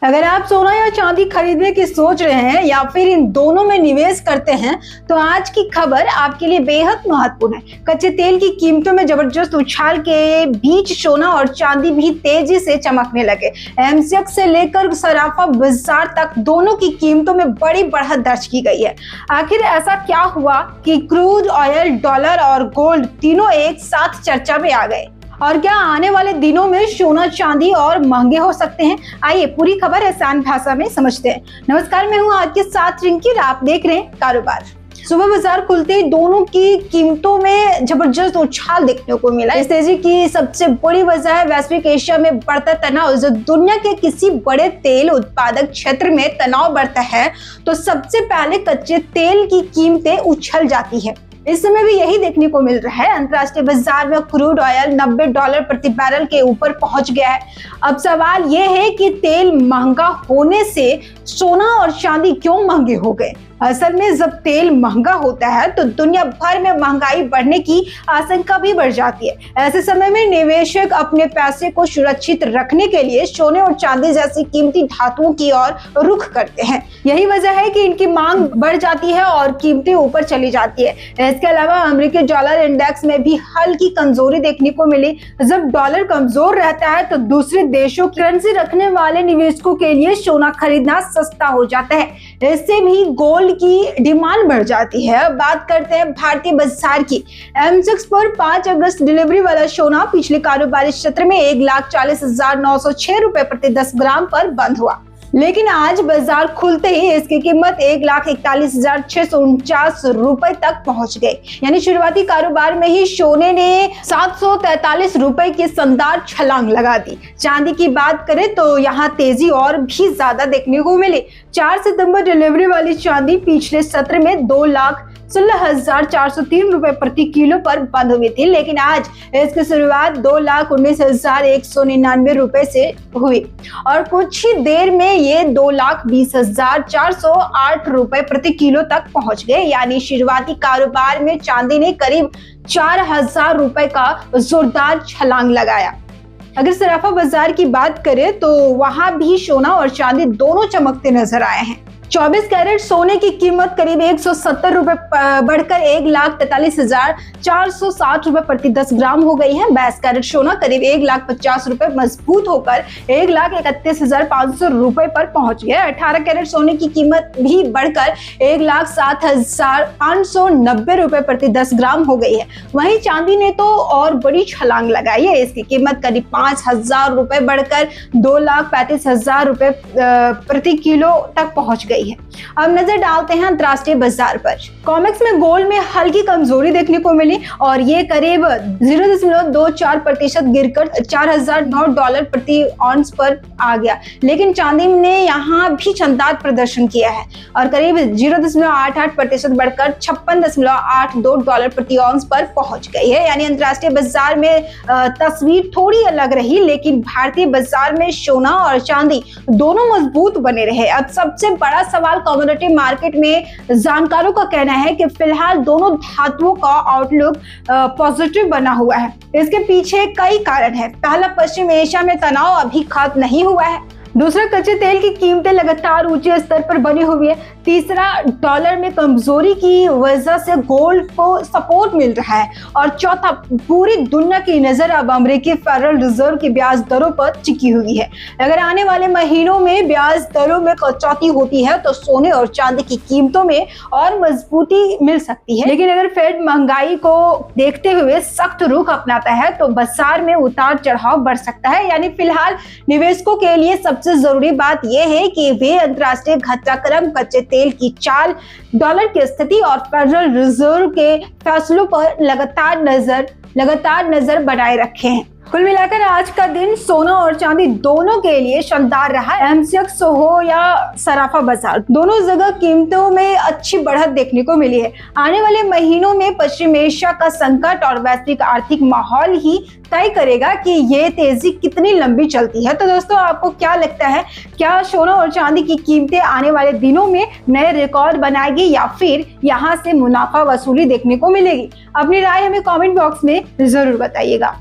अगर आप सोना या चांदी खरीदने की सोच रहे हैं या फिर इन दोनों में निवेश करते हैं तो आज की खबर आपके लिए बेहद महत्वपूर्ण है। कच्चे तेल की कीमतों में जबरदस्त उछाल के बीच सोना और चांदी भी तेजी से चमकने लगे। एमसीएक्स से लेकर सराफा बाजार तक दोनों की कीमतों में बड़ी बढ़त दर्ज की गई है। आखिर ऐसा क्या हुआ कि क्रूड ऑयल, डॉलर और गोल्ड तीनों एक साथ चर्चा में आ गए, और क्या आने वाले दिनों में सोना चांदी और महंगे हो सकते हैं? आइए पूरी खबर आसान भाषा में समझते हैं। नमस्कार, मैं हूं आपके साथ रिंकी, आप देख रहे हैं कारोबार। सुबह बाजार खुलते ही दोनों की कीमतों में जबरदस्त उछाल देखने को मिला। इस तेजी की सबसे बड़ी वजह है वैश्विक एशिया में बढ़ता तनाव। जो दुनिया के किसी बड़े तेल उत्पादक क्षेत्र में तनाव बढ़ता है तो सबसे पहले कच्चे तेल की कीमतें उछल जाती है। इस समय भी यही देखने को मिल रहा है। अंतर्राष्ट्रीय बाजार में क्रूड ऑयल $90 प्रति बैरल के ऊपर पहुंच गया है। अब सवाल यह है कि तेल महंगा होने से सोना और चांदी क्यों महंगे हो गए? असल में जब तेल महंगा होता है तो दुनिया भर में महंगाई बढ़ने की आशंका भी बढ़ जाती है। ऐसे समय में निवेशक अपने पैसे को सुरक्षित रखने के लिए सोने और चांदी जैसी कीमती धातुओं की ओर रुख करते हैं। यही वजह है कि इनकी मांग बढ़ जाती है और कीमतें ऊपर चली जाती है। इसके अलावा अमेरिकी डॉलर इंडेक्स में भी हल्की कमजोरी देखने को मिली। जब डॉलर कमजोर रहता है तो दूसरे देशों की करेंसी रखने वाले निवेशकों के लिए सोना खरीदना सस्ता हो जाता है। इससे भी गोल्ड की डिमांड बढ़ जाती है। अब बात करते हैं भारतीय बाजार की। एमसीएक्स पर 5 अगस्त डिलीवरी वाला सोना पिछले कारोबारी सत्र में 1,40,906 रुपए प्रति 10 ग्राम पर बंद हुआ, लेकिन आज बाजार खुलते ही इसकी कीमत 1,41,649 रुपए तक पहुंच गई। यानी शुरुआती कारोबार में ही सोने ने 743 रुपए की शानदार छलांग लगा दी। चांदी की बात करें तो यहाँ तेजी और भी ज्यादा देखने को मिली। 4 सितंबर डिलीवरी वाली चांदी पिछले सत्र में 2,16,403 रुपए प्रति किलो पर बंद हुई थी, लेकिन आज इसकी शुरुआत 2,19,199 रुपए से हुई और कुछ ही देर में ये 2,20,408 रुपए प्रति किलो तक पहुंच गए। यानी शुरुआती कारोबार में चांदी ने करीब 4,000 रुपए का जोरदार छलांग लगाया। अगर सराफा बाजार की बात करें तो वहां भी सोना और चांदी दोनों चमकते नजर आए हैं। 24 कैरेट सोने की कीमत करीब 170 रुपए बढ़कर 1,43,460 रुपए प्रति 10 ग्राम हो गई है। 22 कैरेट सोना करीब 1,50,000 रुपए मजबूत होकर 1,31,500 रुपए पर पहुंच गया। 18 कैरेट सोने की कीमत भी बढ़कर 1,07,590 रुपए प्रति 10 ग्राम हो गई है। वहीं चांदी ने तो और बड़ी छलांग लगाई है। इसकी कीमत करीब 5,000 रुपए बढ़कर 2,35,000 रुपए प्रति किलो तक पहुंच गई है। अब नजर डालते हैं अंतर्राष्ट्रीय बाजार पर। कॉमेक्स में गोल्ड में हल्की कमजोरी देखने को मिली और ये करीब 0.24% गिरकर $4,009 प्रति ऑन्स पर आ गया, लेकिन चांदी ने यहाँ भी शानदार प्रदर्शन किया है और करीब 0.88% बढ़कर $56.82 प्रति ऑन्स पर पहुंच गई है। यानी अंतर्राष्ट्रीय बाजार में तस्वीर थोड़ी अलग रही, लेकिन भारतीय बाजार में सोना और चांदी दोनों मजबूत बने रहे। अब सबसे बड़ा सवाल कमोडिटी मार्केट में जानकारों का कहना है कि फिलहाल दोनों धातुओं का आउटलुक पॉजिटिव बना हुआ है। इसके पीछे कई कारण हैं। पहला, पश्चिम एशिया में तनाव अभी खत्म नहीं हुआ है। दूसरा, कच्चे तेल की कीमतें लगातार ऊंचे स्तर पर बनी हुई है। तीसरा, डॉलर में कमजोरी की वजह से गोल्ड को सपोर्ट मिल रहा है। और चौथा, पूरी दुनिया की नजर अब अमेरिकी फेडरल रिजर्व की ब्याज दरों पर टिकी हुई है। अगर आने वाले महीनों में ब्याज दरों में कटौती होती है तो सोने और चांदी की कीमतों में और मजबूती मिल सकती है। लेकिन अगर फेड महंगाई को देखते हुए सख्त रुख अपनाता है तो बाजार में उतार चढ़ाव बढ़ सकता है। यानी फिलहाल निवेशकों के लिए सबसे जरूरी बात यह है कि वे अंतर्राष्ट्रीय घटनाक्रम, कच्चे तेल की चाल, डॉलर की स्थिति और फेडरल रिजर्व के फैसलों पर लगातार नजर बनाए रखे हैं। कुल मिलाकर आज का दिन सोना और चांदी दोनों के लिए शानदार रहा। एमसीएक्स हो या सराफा बाजार, दोनों जगह कीमतों में अच्छी बढ़त देखने को मिली है। आने वाले महीनों में पश्चिम एशिया का संकट और वैश्विक आर्थिक माहौल ही तय करेगा कि ये तेजी कितनी लंबी चलती है। तो दोस्तों, आपको क्या लगता है, क्या सोना और चांदी की कीमतें आने वाले दिनों में नए रिकॉर्ड बनाएगी या फिर यहाँ से मुनाफा वसूली देखने को मिलेगी? अपनी राय हमें कमेंट बॉक्स में जरूर बताइएगा।